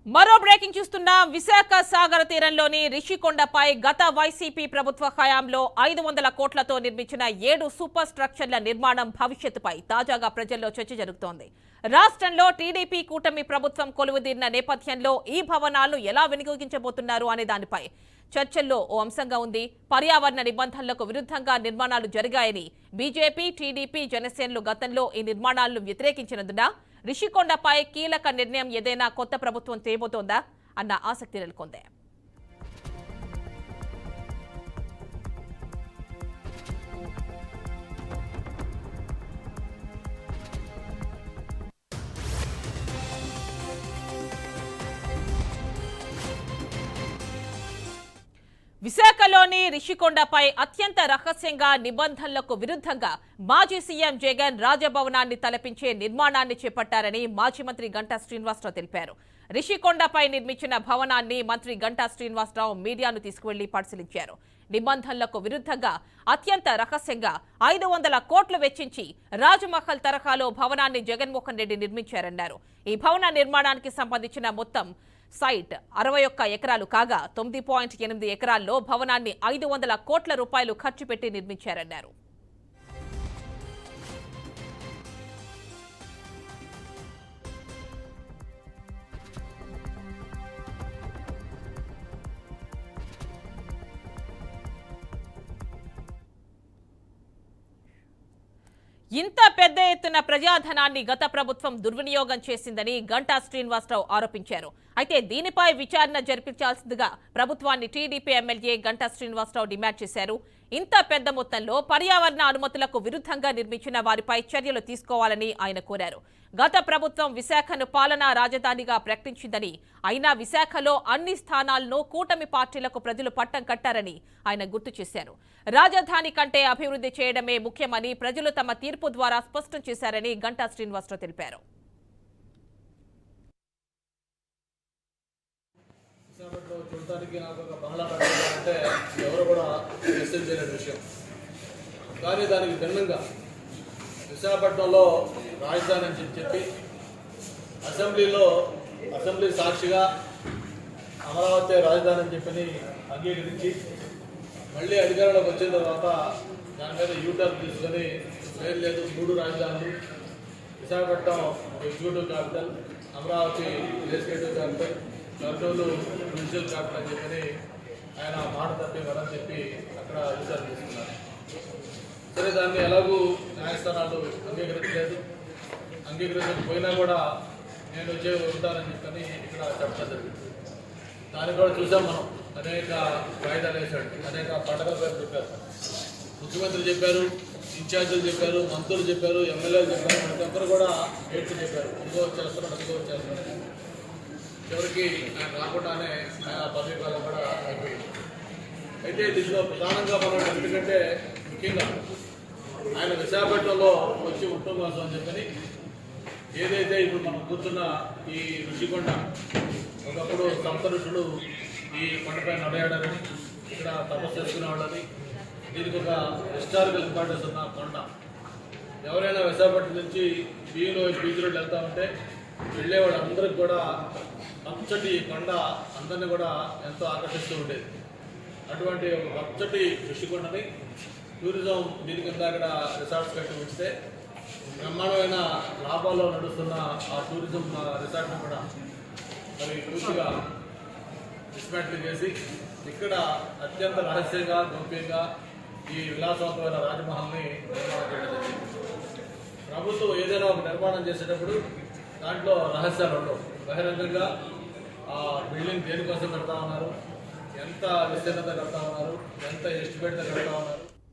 మరో బ్రేకింగ్ చూస్తున్న విశాఖ సాగర తీరంలోని రిషికొండపై గత వైసీపీ ప్రభుత్వ హయాంలో 500 కోట్లతో నిర్మించిన 7 సూపర్ స్ట్రక్చర్ల నిర్మాణం భవిష్యత్తుపై తాజాగా ప్రజల్లో చర్చ జరుగుతోంది. రాష్ట్రంలో టీడీపీ కూటమి ప్రభుత్వం కొలువుదీరిన నేపథ్యంలో ఈ భవనాలు ఎలా వినియోగించబోతున్నారు అనే దానిపై చర్చల్లో ఓ అంశంగా ఉంది. పర్యావరణ నిబంధనలకు విరుద్ధంగా నిర్మాణాలు జరిగాయని బీజేపీ, టీడీపీ, జనసేనలు గతంలో ఈ నిర్మాణాలను వ్యతిరేకించినందున రిషికొండపై కీలక నిర్ణయం ఏదైనా కొత్త ప్రభుత్వం చేయబోతోందా అన్న ఆసక్తి నెలకొంది. విశాఖలోని రిషికొండపై అత్యంత రహస్యంగా నిబంధనలకు విరుద్ధంగా మాజీ సీఎం జగన్ రాజభవనాన్ని తలపించే నిర్మాణాన్ని చేపట్టారని మాజీ మంత్రి గంటా శ్రీనివాసరావు తెలిపారు. రిషికొండపై నిర్మించిన భవనాన్ని మంత్రి గంటా శ్రీనివాసరావు మీడియాను తీసుకువెళ్లి పరిశీలించారు. నిబంధనలకు విరుద్ధంగా అత్యంత రహస్యంగా 500 కోట్లు వెచ్చించి రాజ్మహల్ తరహాలో భవనాన్ని జగన్మోహన్ రెడ్డి నిర్మించారన్నారు. ఈ భవన నిర్మాణానికి సంబంధించిన మొత్తం సైట్ 61 ఎకరాలు కాగా 9.8 ఎకరాల్లో భవనాన్ని 500 కోట్ల రూపాయలు ఖర్చు పెట్టి నిర్మించారన్నారు. ఇంత పెద్ద ఎత్తున ప్రజాధనాన్ని గత ప్రభుత్వం దుర్వినియోగం చేసిందని గంటా శ్రీనివాసరావు ఆరోపించారు. అయితే దీనిపై విచారణ జరిపించాల్సిందిగా ప్రభుత్వాన్ని TDP MLA Ganta Srinivasarao demand చేశారు. ఇంత పెద్ద మొత్తంలో పర్యావరణ అనుమతులకు విరుద్ధంగా నిర్మించిన వారిపై చర్యలు తీసుకోవాలని ఆయన కోరారు. గత ప్రభుత్వం విశాఖను పాలనా రాజధానిగా ప్రకటించిందని, అయినా విశాఖలో అన్ని స్థానాలను కూటమి పార్టీలకు ప్రజలు పట్టం కట్టారని ఆయన గుర్తు చేశారు. రాజధాని కంటే అభివృద్ధి చేయడమే ముఖ్యమని ప్రజలు తమ తీర్పు ద్వారా స్పష్టం చేశారని గంటా శ్రీనివాసరావు తెలిపారు. చూడటానికి నాకు ఒక బంగ్లా కట్టాలంటే ఎవరు కూడా మెసేజ్ చేయలేని విషయం. కానీ దానికి భిన్నంగా విశాఖపట్నంలో రాజధాని అని చెప్పి అసెంబ్లీ సాక్షిగా అమరావతి రాజధాని అని చెప్పని అంగీకరించి మళ్ళీ అధికారంలోకి వచ్చిన తర్వాత దాని మీద యూటర్న్ తీసుకొని లేదు 3 రాజధానులు, Visakhapatnam executive capital, Amaravati legislative capital, Kurnool judicial capital అని చెప్పని ఆయన మాట తప్పి వరని చెప్పి అక్కడ యూటర్న్ తీసుకున్నారు. సరే, దాన్ని ఎలాగూ న్యాయస్థానాలు అంగీకరించకపోయినా కూడా నేను వచ్చే ఉంటానని చెప్పని ఇక్కడ చెప్పడం జరిగింది. దాన్ని కూడా చూసాం మనం. అనేక వాయిదాలు వేశాడు, అనేక పండగల పేరు చెప్పారు. ముఖ్యమంత్రి చెప్పారు, ఇన్ఛార్జీలు చెప్పారు, మంత్రులు చెప్పారు, ఎమ్మెల్యేలు చెప్పారు, ప్రతి ఒక్కరు కూడా ఏడ్చి చెప్పారు అదిగో చేస్తున్నాడు, అదిగో చేస్తున్నాడు. చివరికి ఆయన రాకుండానే ఆయన పదవి కాలం కూడా అయిపోయింది. అయితే దీంట్లో ప్రధానంగా మనం ఎందుకంటే ముఖ్యంగా ఆయన విశాఖపట్నంలో వచ్చి ఉండటం కోసం అని చెప్పని ఏదైతే ఇప్పుడు మనం కూర్చున్న ఈ ఋషికొండ, ఒకప్పుడు సంత ఋషులు ఈ కొండపై నడయాడని, ఇక్కడ తపస్సు చేసుకునేవాళ్ళని, దీనికి ఒక హిస్టారికల్ ఇంపార్టెన్స్ ఉన్న కొండ. ఎవరైనా విశాఖపట్నం నుంచి బీచ్ రోడ్లు వెళ్తా ఉంటే వెళ్ళే వాళ్ళందరికీ కూడా పచ్చటి కొండ అందరినీ కూడా ఎంతో ఆకర్షిస్తూ ఉండేది. అటువంటి ఒక పచ్చటి ఋషికొండని టూరిజం దీని కింద అక్కడ రిసార్ట్స్ కట్టి ఉంచితే బ్రహ్మాండమైన లాభాల్లో నడుస్తున్న ఆ టూరిజం రిసార్ట్ని కూడా మరి పూర్తిగా డిస్మాంటిల్ చేసి ఇక్కడ అత్యంత రహస్యంగా గోప్యంగా ఈ విలాసవంతమైన రాజమహల్ని నిర్మాణం చేయడం జరిగింది. ప్రభుత్వం ఏదైనా ఒక నిర్మాణం చేసేటప్పుడు దాంట్లో రహస్యాలు ఉండవు. బహిరంగంగా ఆ బిల్డింగ్ దేనికోసం కడతా ఉన్నారు, ఎంత విస్తీర్ణత కడతా ఉన్నారు, ఎంత ఎస్టిమేట్తో కడతా ఉన్నారు,